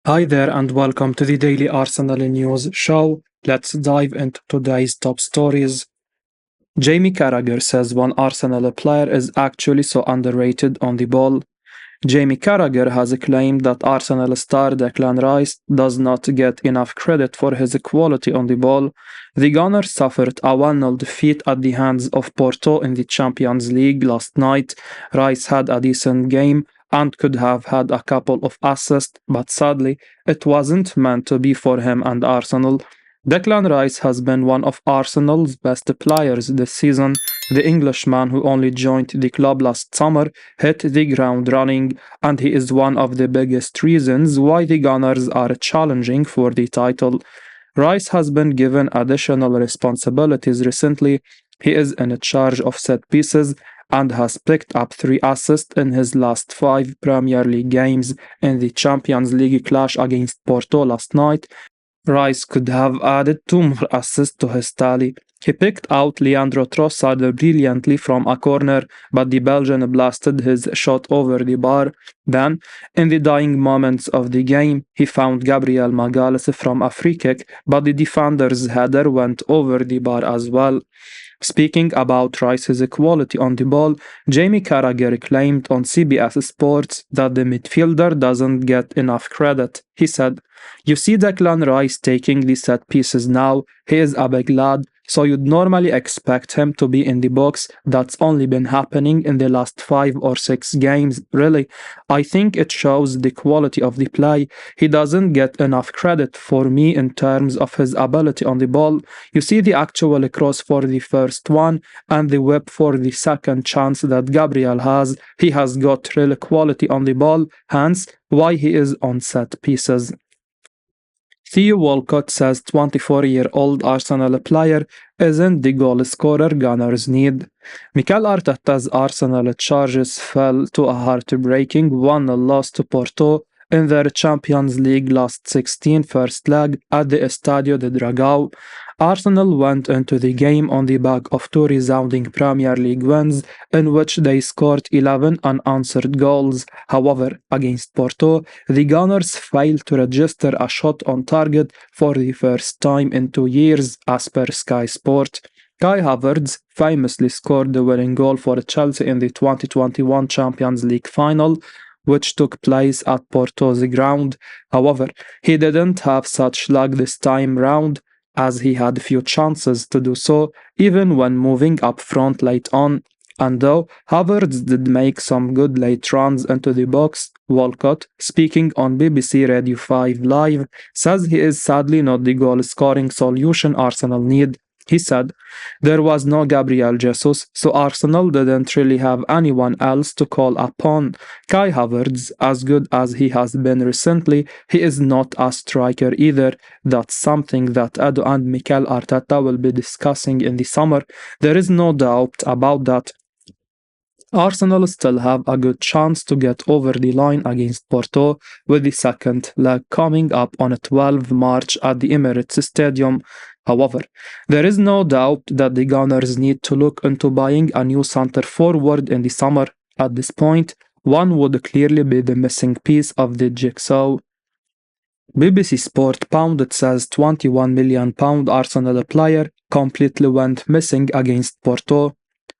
Hi there and welcome to the Daily Arsenal News Show. Let's dive into today's top stories. Jamie Carragher says one Arsenal player is actually so underrated on the ball. Jamie Carragher has claimed that Arsenal star Declan Rice does not get enough credit for his quality on the ball. The Gunners suffered a 1-0 defeat at the hands of Porto in the Champions League last night. Rice had a decent game and could have had a couple of assists, but sadly, it wasn't meant to be for him and Arsenal. Declan Rice has been one of Arsenal's best players this season. The Englishman, who only joined the club last summer, hit the ground running, and he is one of the biggest reasons why the Gunners are challenging for the title. Rice has been given additional responsibilities recently. He is in charge of set pieces and has picked up 3 assists in his last 5 Premier League games. In the Champions League clash against Porto last night, Rice could have added 2 more assists to his tally. He picked out Leandro Trossard brilliantly from a corner, but the Belgian blasted his shot over the bar. Then, in the dying moments of the game, he found Gabriel Magalhaes from a free kick, but the defender's header went over the bar as well. Speaking about Rice's quality on the ball, Jamie Carragher claimed on CBS Sports that the midfielder doesn't get enough credit. He said, "You see Declan Rice taking the set pieces now. He is a big lad, so you'd normally expect him to be in the box. That's only been happening in the last 5 or 6 games, really. I think it shows the quality of the play. He doesn't get enough credit for me in terms of his ability on the ball. You see the actual cross for the first one and the whip for the second chance that Gabriel has. He has got real quality on the ball, hence why he is on set pieces." Theo Walcott says 24-year-old Arsenal player isn't the goal scorer Gunners need. Mikel Arteta's Arsenal charges fell to a heartbreaking 1-0 loss to Porto in their Champions League last 16 first leg at the Estadio de Dragao. Arsenal went into the game on the back of 2 resounding Premier League wins in which they scored 11 unanswered goals. However, against Porto, the Gunners failed to register a shot on target for the first time in 2 years, as per Sky Sport. Kai Havertz famously scored the winning goal for Chelsea in the 2021 Champions League final, which took place at Porto's ground. However, he didn't have such luck this time round, as he had few chances to do so, even when moving up front late on. And though Havertz did make some good late runs into the box, Walcott, speaking on BBC Radio 5 Live, says he is sadly not the goal-scoring solution Arsenal need. He said, "There was no Gabriel Jesus, so Arsenal didn't really have anyone else to call upon. Kai Havertz, as good as he has been recently, he is not a striker either. That's something that Edu and Mikel Arteta will be discussing in the summer. There is no doubt about that." Arsenal still have a good chance to get over the line against Porto, with the second leg coming up on 12 March at the Emirates Stadium. However, there is no doubt that the Gunners need to look into buying a new centre forward in the summer. At this point, one would clearly be the missing piece of the jigsaw. BBC Sport Pundit says £21 million Arsenal player completely went missing against Porto.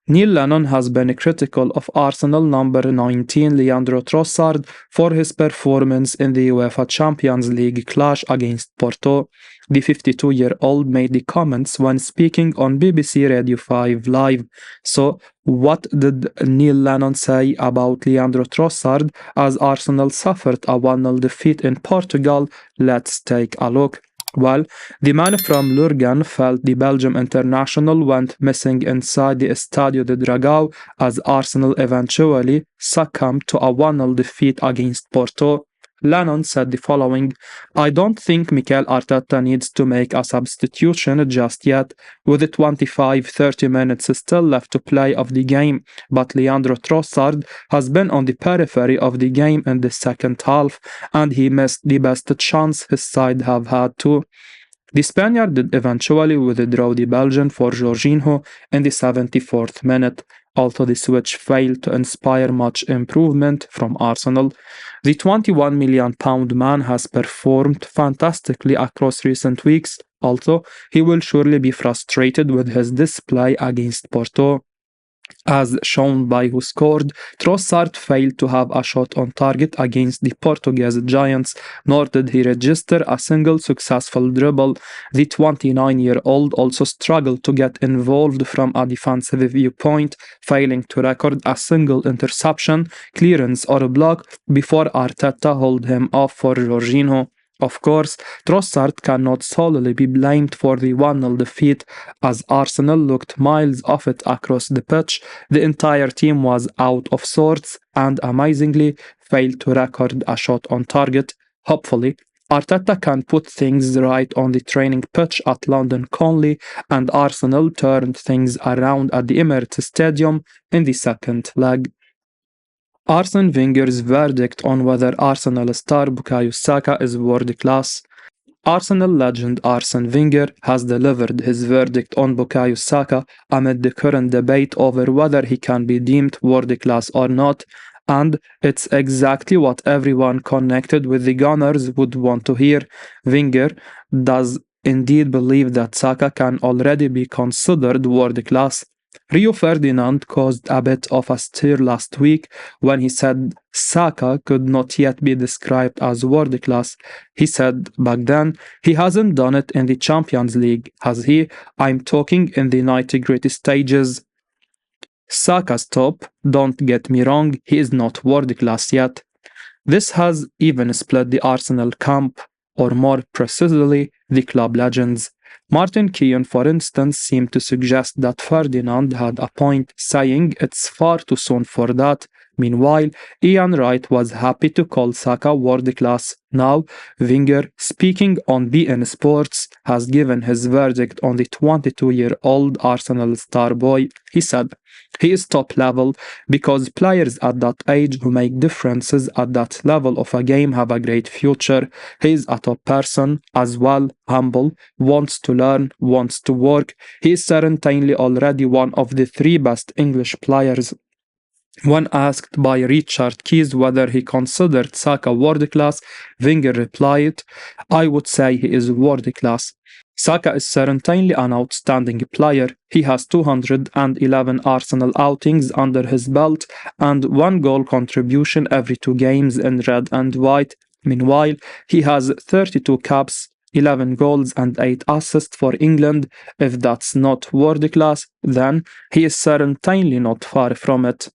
Neil Lennon has been critical of Arsenal number 19 Leandro Trossard for his performance in the UEFA Champions League clash against Porto. The 52-year-old made the comments when speaking on BBC Radio 5 Live. So, what did Neil Lennon say about Leandro Trossard as Arsenal suffered a 1-0 defeat in Portugal? Let's take a look. Well, the man from Lurgan felt the Belgium international went missing inside the Estadio de Dragao as Arsenal eventually succumbed to a 1-0 defeat against Porto. Lennon said the following: "I don't think Mikel Arteta needs to make a substitution just yet, with the 25-30 minutes still left to play of the game, but Leandro Trossard has been on the periphery of the game in the second half, and he missed the best chance his side have had too." The Spaniard did eventually withdraw the Belgian for Jorginho in the 74th minute, although the switch failed to inspire much improvement from Arsenal. The £21 million man has performed fantastically across recent weeks, although he will surely be frustrated with his display against Porto. As shown by who scored, Trossard failed to have a shot on target against the Portuguese giants, nor did he register a single successful dribble. The 29-year-old also struggled to get involved from a defensive viewpoint, failing to record a single interception, clearance or block before Arteta held him off for Jorginho. Of course, Trossard cannot solely be blamed for the 1-0 defeat, as Arsenal looked miles off it across the pitch. The entire team was out of sorts and amazingly failed to record a shot on target. Hopefully, Arteta can put things right on the training pitch at London Conley, and Arsenal turned things around at the Emirates Stadium in the second leg. Arsene Wenger's verdict on whether Arsenal star Bukayo Saka is world class. Arsenal legend Arsene Wenger has delivered his verdict on Bukayo Saka amid the current debate over whether he can be deemed world class or not, and it's exactly what everyone connected with the Gunners would want to hear. Wenger does indeed believe that Saka can already be considered world class. Rio Ferdinand caused a bit of a stir last week when he said Saka could not yet be described as world class. He said back then, he hasn't done it in the Champions League, has he? I'm talking in the nitty-gritty stages. Saka's top, don't get me wrong, he is not world class yet. This has even split the Arsenal camp, or more precisely, the club legends. Martin Keown, for instance, seemed to suggest that Ferdinand had a point, saying it's far too soon for that. Meanwhile, Ian Wright was happy to call Saka world class. Now, Wenger, speaking on beIN Sports, has given his verdict on the 22-year-old Arsenal star boy. He said, he is top level because players at that age who make differences at that level of a game have a great future. He is a top person as well, humble, wants to learn, wants to work. He is certainly already one of the 3 best English players. When asked by Richard Keys whether he considered Saka world class, Wenger replied, I would say he is world class. Saka is certainly an outstanding player. He has 211 Arsenal outings under his belt and 1 goal contribution every 2 games in red and white. Meanwhile, he has 32 caps, 11 goals and 8 assists for England. If that's not world class, then he is certainly not far from it.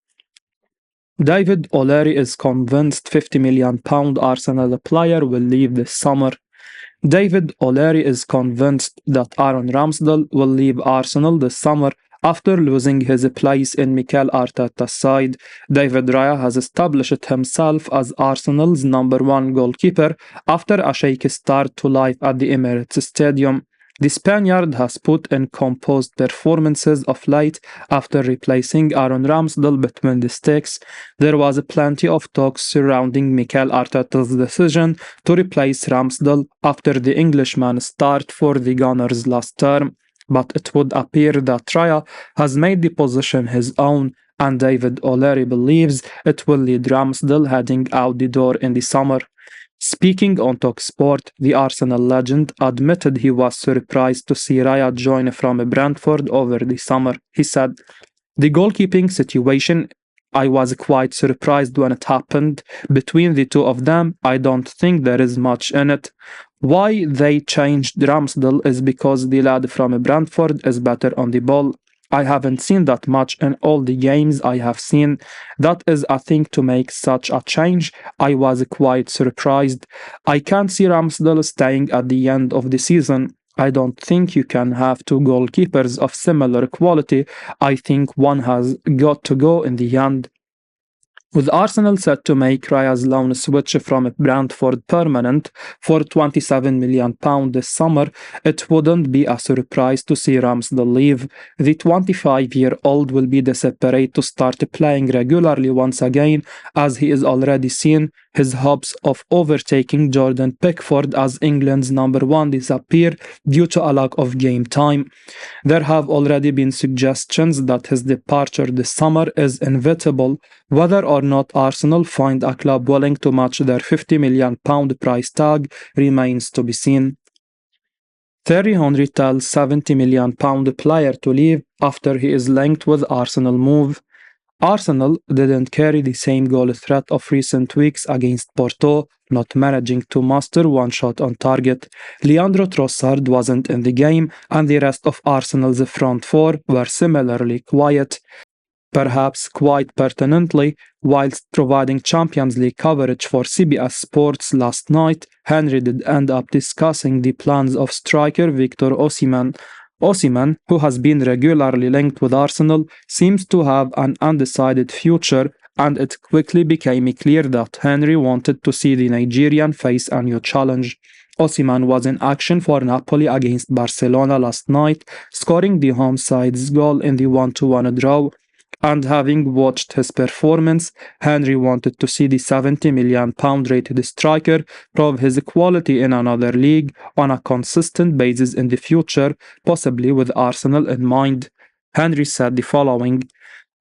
David O'Leary is convinced £50 million Arsenal player will leave this summer. David O'Leary is convinced that Aaron Ramsdale will leave Arsenal this summer after losing his place in Mikel Arteta's side. David Raya has established himself as Arsenal's number 1 goalkeeper after a shaky start to life at the Emirates Stadium. The Spaniard has put in composed performances of late after replacing Aaron Ramsdale between the sticks. There was plenty of talk surrounding Mikel Arteta's decision to replace Ramsdale after the Englishman started for the Gunners last term, but it would appear that Raya has made the position his own, and David O'Leary believes it will lead Ramsdale heading out the door in the summer. Speaking on talkSPORT, the Arsenal legend admitted he was surprised to see Raya join from Brentford over the summer. He said, the goalkeeping situation, I was quite surprised when it happened. Between the 2 of them, I don't think there is much in it. Why they changed Ramsdale is because the lad from Brentford is better on the ball. I haven't seen that much in all the games I have seen. That is a thing to make such a change. I was quite surprised. I can't see Ramsdale staying at the end of the season. I don't think you can have 2 goalkeepers of similar quality. I think one has got to go in the end. With Arsenal set to make Raya's loan switch from Brentford permanent for £27 million this summer, it wouldn't be a surprise to see Ramsdale leave. The 25-year-old will be desperate to start playing regularly once again, as he is already seen his hopes of overtaking Jordan Pickford as England's number one disappear due to a lack of game time. There have already been suggestions that his departure this summer is inevitable. Whether or not Arsenal find a club willing to match their £50 million price tag remains to be seen. Thierry Henry tells £70 million player to leave after he is linked with Arsenal move. Arsenal didn't carry the same goal threat of recent weeks against Porto, not managing to master one shot on target. Leandro Trossard wasn't in the game, and the rest of Arsenal's front four were similarly quiet. Perhaps quite pertinently, whilst providing Champions League coverage for CBS Sports last night, Henry did end up discussing the plans of striker Victor Osimhen. Osimhen, who has been regularly linked with Arsenal, seems to have an undecided future, and it quickly became clear that Henry wanted to see the Nigerian face a new challenge. Osimhen was in action for Napoli against Barcelona last night, scoring the home side's goal in the 1-1 draw. And having watched his performance, Henry wanted to see the £70 million rated striker prove his quality in another league on a consistent basis in the future, possibly with Arsenal in mind. Henry said the following: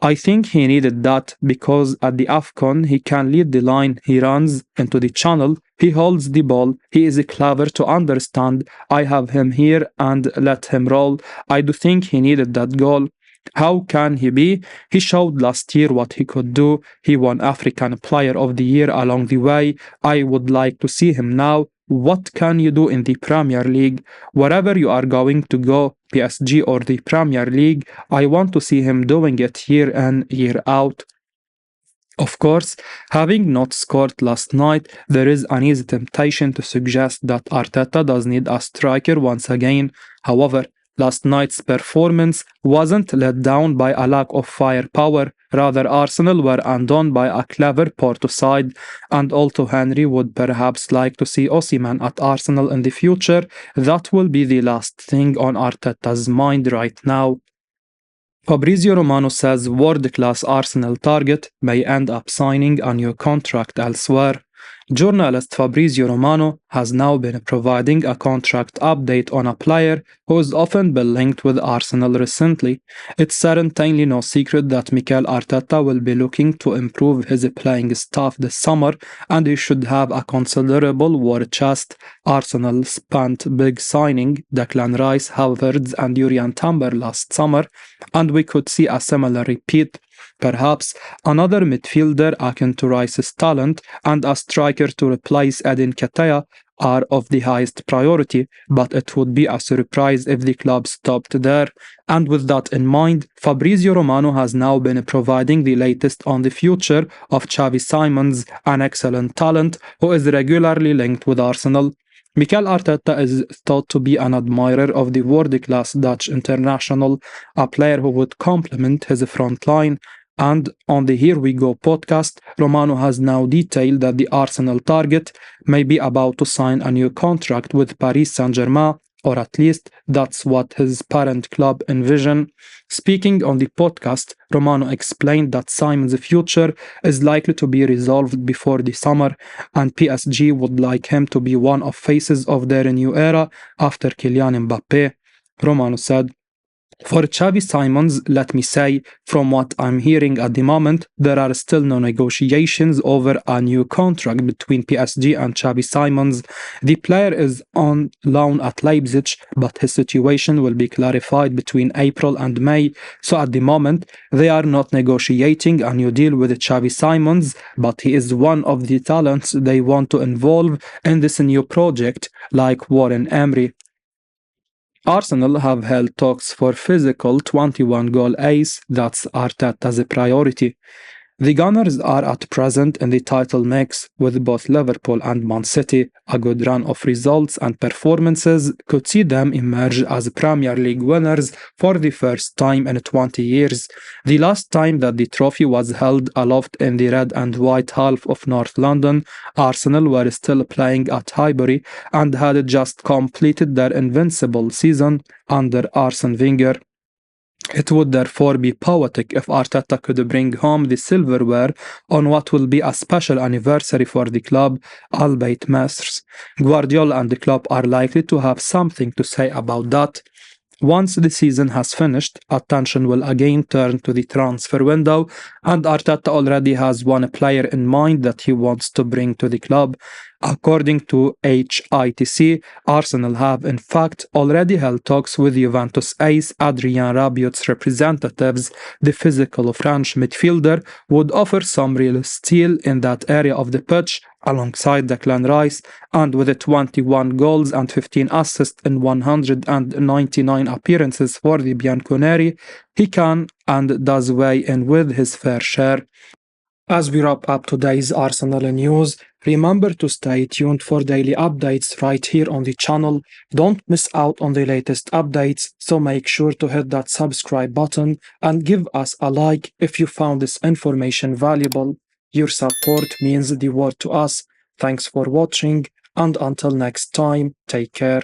"I think he needed that because at the AFCON he can lead the line, he runs into the channel, he holds the ball, he is clever to understand. I have him here and let him roll. I do think he needed that goal. How can he be? He showed last year what he could do. He won African Player of the Year along the way. I would like to see him now. What can you do in the Premier League? Wherever you are going to go, PSG or the Premier League, I want to see him doing it year in, year out." Of course, having not scored last night, there is an easy temptation to suggest that Arteta does need a striker once again. However, last night's performance wasn't let down by a lack of firepower, rather Arsenal were undone by a clever Porto side, and although Henry would perhaps like to see Osimhen at Arsenal in the future, that will be the last thing on Arteta's mind right now. Fabrizio Romano says world-class Arsenal target may end up signing a new contract elsewhere. Journalist Fabrizio Romano has now been providing a contract update on a player who has often been linked with Arsenal recently. It's certainly no secret that Mikel Arteta will be looking to improve his playing staff this summer, and he should have a considerable war chest. Arsenal spent big signing Declan Rice, Havertz and Adrien Timber last summer, and we could see a similar repeat. Perhaps another midfielder akin to Rice's talent and a striker to replace Edin Ketia are of the highest priority, but it would be a surprise if the club stopped there. And with that in mind, Fabrizio Romano has now been providing the latest on the future of Xavi Simons, an excellent talent who is regularly linked with Arsenal. Mikel Arteta is thought to be an admirer of the world-class Dutch international, a player who would complement his front line. And on the Here We Go podcast, Romano has now detailed that the Arsenal target may be about to sign a new contract with Paris Saint-Germain, or at least that's what his parent club envision. Speaking on the podcast, Romano explained that Simon's future is likely to be resolved before the summer, and PSG would like him to be one of faces of their new era after Kylian Mbappé. Romano said, "For Xavi Simons, let me say, from what I'm hearing at the moment, there are still no negotiations over a new contract between PSG and Xavi Simons. The player is on loan at Leipzig, but his situation will be clarified between April and May, so at the moment, they are not negotiating a new deal with Xavi Simons, but he is one of the talents they want to involve in this new project, like Warren Emery." Arsenal have held talks for physical 21-goal ace, that's Arteta's priority. The Gunners are at present in the title mix, with both Liverpool and Man City. A good run of results and performances could see them emerge as Premier League winners for the first time in 20 years. The last time that the trophy was held aloft in the red and white half of North London, Arsenal were still playing at Highbury and had just completed their invincible season under Arsene Wenger. It would therefore be poetic if Arteta could bring home the silverware on what will be a special anniversary for the club, albeit Masters. Guardiola and the club are likely to have something to say about that. Once the season has finished, attention will again turn to the transfer window, and Arteta already has one player in mind that he wants to bring to the club. According to HITC, Arsenal have in fact already held talks with Juventus ace Adrien Rabiot's representatives. The physical French midfielder would offer some real steel in that area of the pitch, alongside Declan Rice, and with 21 goals and 15 assists in 199 appearances for the Bianconeri, he can and does weigh in with his fair share. As we wrap up today's Arsenal news, remember to stay tuned for daily updates right here on the channel. Don't miss out on the latest updates, so make sure to hit that subscribe button and give us a like if you found this information valuable. Your support means the world to us. Thanks for watching, and until next time, take care.